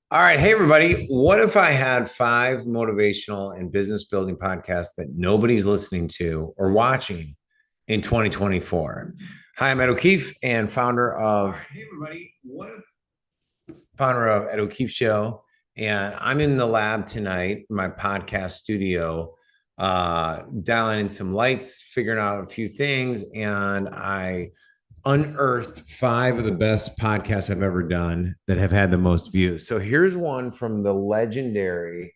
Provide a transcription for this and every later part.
All right. Hey, everybody. What if I had five motivational and business building podcasts that nobody's listening to or watching in 2024? Hi, I'm Ed O'Keefe and Hey, everybody. Founder of Ed O'Keefe Show. And I'm in the lab tonight, my podcast studio, dialing in some lights, figuring out a few things. And I unearthed five of the best podcasts I've ever done that have had the most views. So here's one from the legendary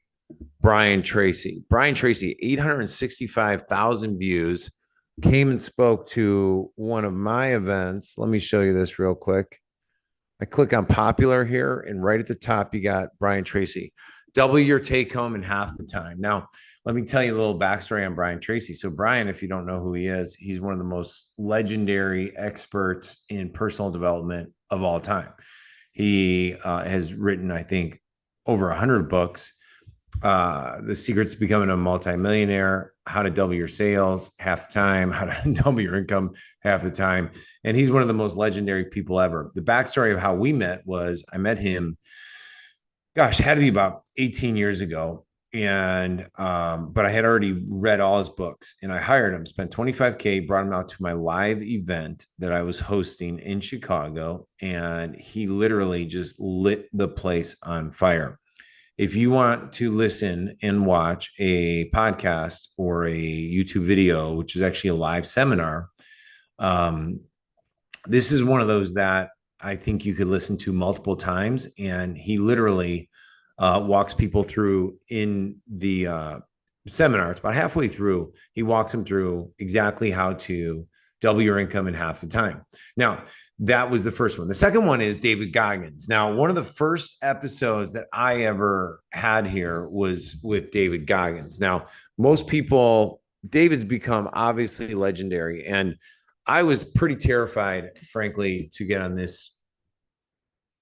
Brian Tracy. Brian Tracy, 865,000 views, came and spoke to one of my events. Let me show you this real quick. I click on popular here, and right at the top, you got Brian Tracy. Double your take home in half the time. Now, let me tell you a little backstory on Brian Tracy. So, Brian, if you don't know who he is, he's one of the most legendary experts in personal development of all time. He has written, I think, over 100 books. The Secrets to Becoming a Multimillionaire, How to Double Your Sales half the time, How to Double Your Income half the time. And he's one of the most legendary people ever. The backstory of how we met was I met him, gosh, had to be about 18 years ago. And but I had already read all his books and I hired him, spent 25K, brought him out to my live event that I was hosting in Chicago, and he literally just lit the place on fire. If you want to listen and watch a podcast or a YouTube video, which is actually a live seminar, um, this is one of those that I think you could listen to multiple times. And he literally walks people through in the seminar. It's about halfway through. He walks them through exactly how to double your income in half the time. Now, that was the first one. The second one is David Goggins. Now, one of the first episodes that I ever had here was with David Goggins. Now, most people, David's become obviously legendary. And I was pretty terrified, frankly, to get on this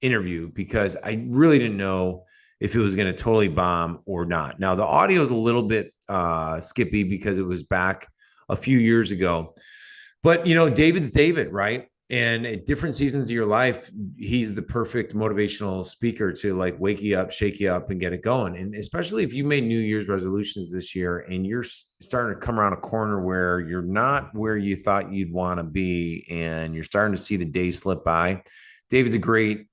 interview because I really didn't know if it was going to totally bomb or not. Now, the audio is a little bit skippy because it was back a few years ago. But, David's David, right? And at different seasons of your life, he's the perfect motivational speaker to like wake you up, shake you up, and get it going. And especially if you made New Year's resolutions this year and you're starting to come around a corner where you're not where you thought you'd want to be and you're starting to see the days slip by, David's a great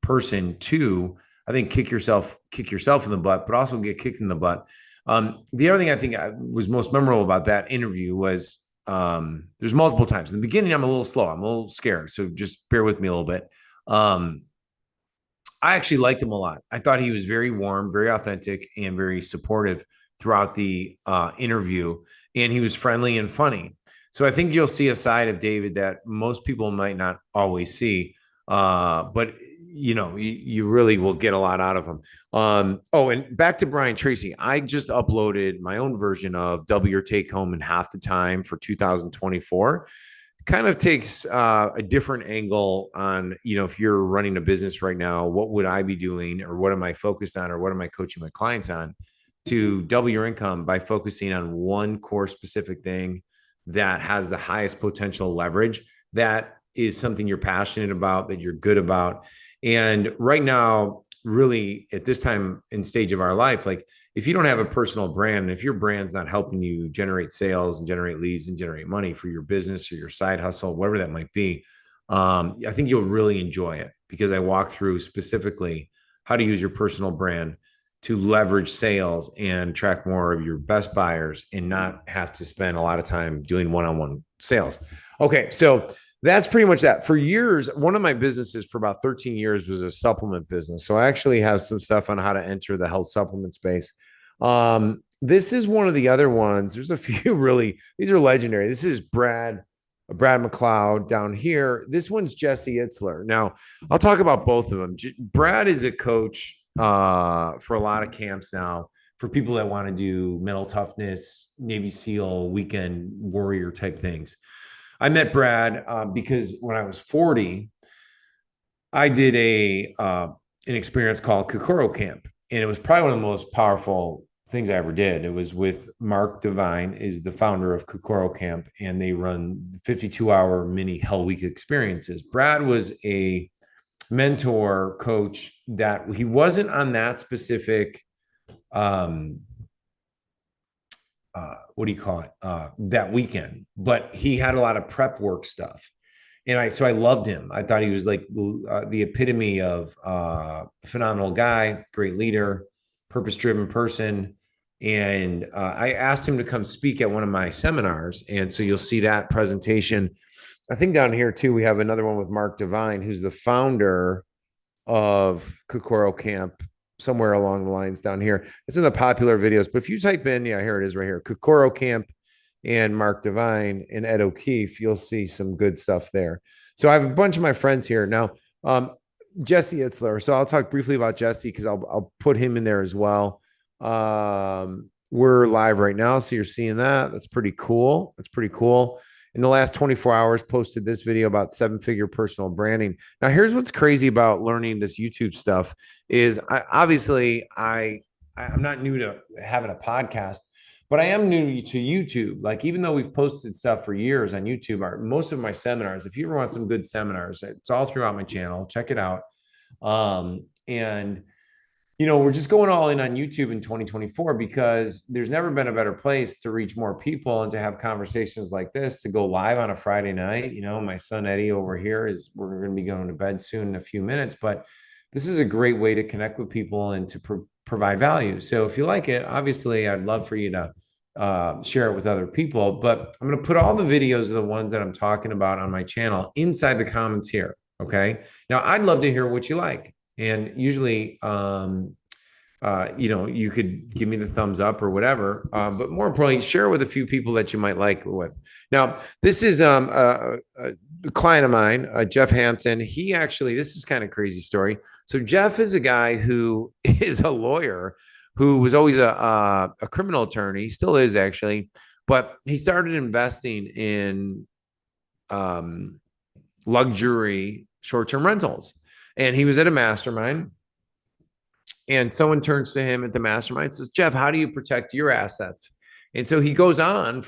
person to, I think, kick yourself in the butt, but also get kicked in the butt. The other thing I think was most memorable about that interview was there's multiple times in the beginning. I'm a little slow. I'm a little scared. So just bear with me a little bit. I actually liked him a lot. I thought he was very warm, very authentic, and very supportive throughout the interview. And he was friendly and funny. So I think you'll see a side of David that most people might not always see. But you really will get a lot out of him. And back to Brian Tracy. I just uploaded my own version of Double Your Take Home in Half the Time for 2024. Kind of takes a different angle on, if you're running a business right now, what would I be doing, or what am I focused on, or what am I coaching my clients on to double your income by focusing on one core specific thing that has the highest potential leverage, that is something you're passionate about, that you're good about. And right now, really at this time and stage of our life, like if you don't have a personal brand, and if your brand's not helping you generate sales and generate leads and generate money for your business or your side hustle, whatever that might be, I think you'll really enjoy it, because I walk through specifically how to use your personal brand to leverage sales and track more of your best buyers and not have to spend a lot of time doing one-on-one sales. Okay, so that's pretty much that. For years, one of my businesses for about 13 years was a supplement business. So I actually have some stuff on how to enter the health supplement space. This is one of the other ones. There's a few really, these are legendary. This is Brad McLeod down here. This one's Jesse Itzler. Now, I'll talk about both of them. Brad is a coach for a lot of camps now for people that want to do mental toughness, Navy SEAL, weekend warrior type things. I met Brad because when I was 40, I did an experience called Kokoro Camp, and it was probably one of the most powerful things I ever did. It was with Mark Devine, is the founder of Kokoro Camp, and they run 52-hour mini Hell Week experiences. Brad was a mentor coach that he wasn't on that specific what do you call it that weekend, but he had a lot of prep work stuff. And so I loved him. I thought he was like the epitome of phenomenal guy, great leader, purpose-driven person. And I asked him to come speak at one of my seminars. And so you'll see that presentation. I think down here too, we have another one with Mark Devine, who's the founder of Kokoro Camp, somewhere along the lines down here. It's in the popular videos, but if you type in, yeah, here it is right here, Kokoro Camp and Mark Devine and Ed O'Keefe, you'll see some good stuff there. So I have a bunch of my friends here now. Jesse Itzler. So I'll talk briefly about Jesse because I'll put him in there as well. We're live right now, so you're seeing that. That's pretty cool. That's pretty cool. In the last 24 hours, posted this video about 7-figure personal branding. Now, here's what's crazy about learning this YouTube stuff is I'm not new to having a podcast, but I am new to YouTube. Like, even though we've posted stuff for years on YouTube, most of my seminars, if you ever want some good seminars, it's all throughout my channel. Check it out. And we're just going all in on YouTube in 2024 because there's never been a better place to reach more people and to have conversations like this, to go live on a Friday night. My son Eddie over here we're going to be going to bed soon in a few minutes, but this is a great way to connect with people and to provide value. So if you like it, obviously I'd love for you to share it with other people, but I'm going to put all the videos of the ones that I'm talking about on my channel inside the comments here. Okay. Now I'd love to hear what you like. And usually, you could give me the thumbs up or whatever. But more importantly, share with a few people that you might like with. Now, this is a client of mine, Jeff Hampton. This is kind of crazy story. So Jeff is a guy who is a lawyer who was always a criminal attorney. He still is, actually. But he started investing in luxury short-term rentals. And he was at a mastermind, and someone turns to him at the mastermind and says, Jeff, how do you protect your assets? And so he goes on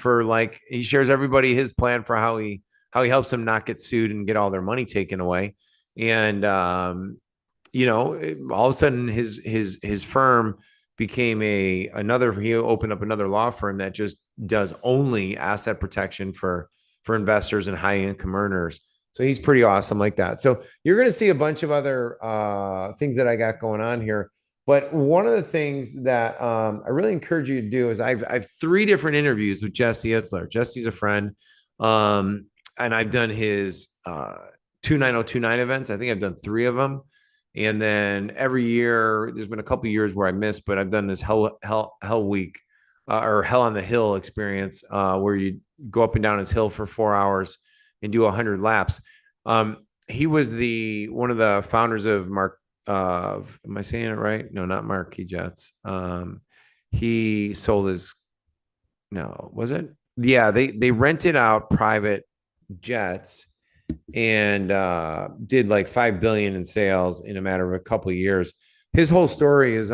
he shares everybody his plan for how he helps them not get sued and get all their money taken away. And, all of a sudden his firm became he opened up another law firm that just does only asset protection for investors and high income earners. So he's pretty awesome like that. So you're going to see a bunch of other things that I got going on here. But one of the things that I really encourage you to do is I've 3 different interviews with Jesse Itzler. Jesse's a friend. And I've done his 29029 events. I think I've done 3 of them. And then every year, there's been a couple of years where I missed, but I've done this Hell Week or Hell on the Hill experience where you go up and down his hill for 4 hours and do 100 laps. He was one of the founders of am I saying it right? No, not Marquis Jets. He sold was it? Yeah, they rented out private jets and did like 5 billion in sales in a matter of a couple of years. His whole story is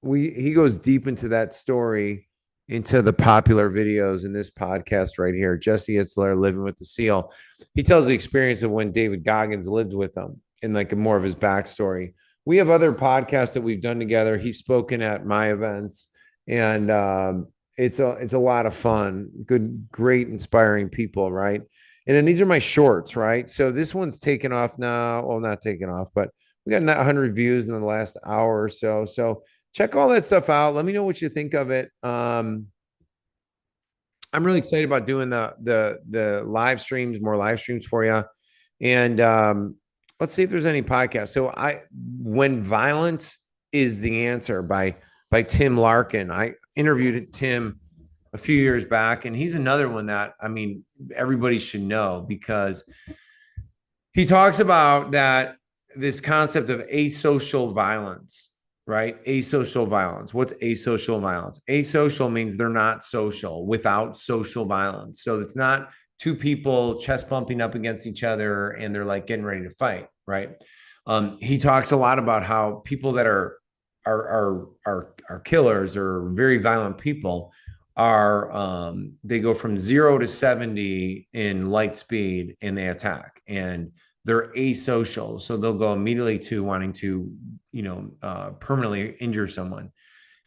he goes deep into that story into the popular videos in this podcast right here. Jesse Itzler, Living with the SEAL. He tells the experience of when David Goggins lived with him and like more of his backstory. We have other podcasts that we've done together. He's spoken at my events, and it's a lot of fun. Great, inspiring people, right? And then these are my shorts, right? So this one's taken off now. Well, not taken off, but we got 100 views in the last hour or so. So check all that stuff out. Let me know what you think of it. I'm really excited about doing the live streams, more live streams for you. And let's see if there's any podcasts. So When Violence is the Answer by Tim Larkin. I interviewed Tim a few years back, and he's another one that, everybody should know because he talks about this concept of asocial violence. Right? Asocial violence. What's asocial violence? Asocial means they're not social without social violence. So it's not 2 people chest bumping up against each other and they're like getting ready to fight. Right? He talks a lot about how people that are killers or very violent people they go from 0 to 70 in light speed and they attack. And they're asocial. So they'll go immediately to wanting to, permanently injure someone.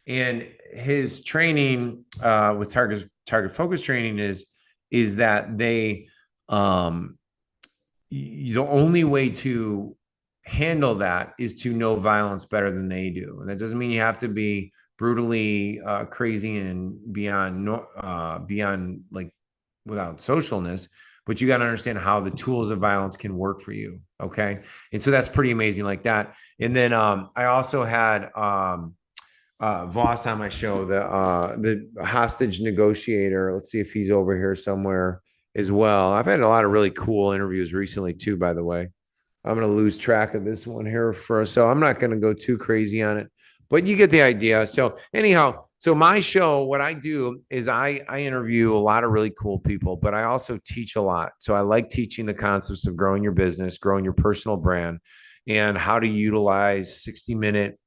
And his training with target focus training is that they the only way to handle that is to know violence better than they do. And that doesn't mean you have to be brutally crazy and beyond like without socialness, but you got to understand how the tools of violence can work for you. Okay. And so that's pretty amazing like that. And then I also had Voss on my show, the hostage negotiator. Let's see if he's over here somewhere as well. I've had a lot of really cool interviews recently too, by the way. I'm going to lose track of this one here so I'm not going to go too crazy on it, but you get the idea. So anyhow, so my show, what I do is I interview a lot of really cool people, but I also teach a lot. So I like teaching the concepts of growing your business, growing your personal brand, and how to utilize 60-minute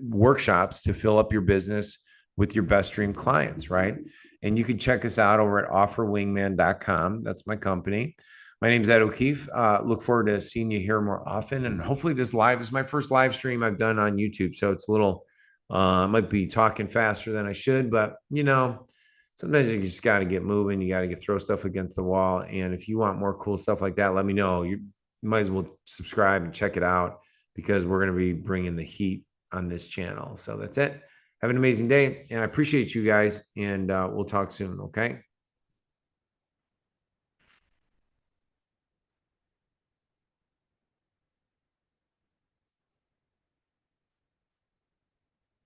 workshops to fill up your business with your best dream clients, right? And you can check us out over at OfferWingman.com. That's my company. My name is Ed O'Keefe. Look forward to seeing you here more often. And hopefully this live is my first live stream I've done on YouTube. So it's a little, I might be talking faster than I should, but sometimes you just got to get moving. You got to throw stuff against the wall. And if you want more cool stuff like that, let me know. You might as well subscribe and check it out because we're going to be bringing the heat on this channel. So that's it. Have an amazing day. And I appreciate you guys. And we'll talk soon. Okay.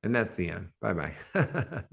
And that's the end. Bye bye.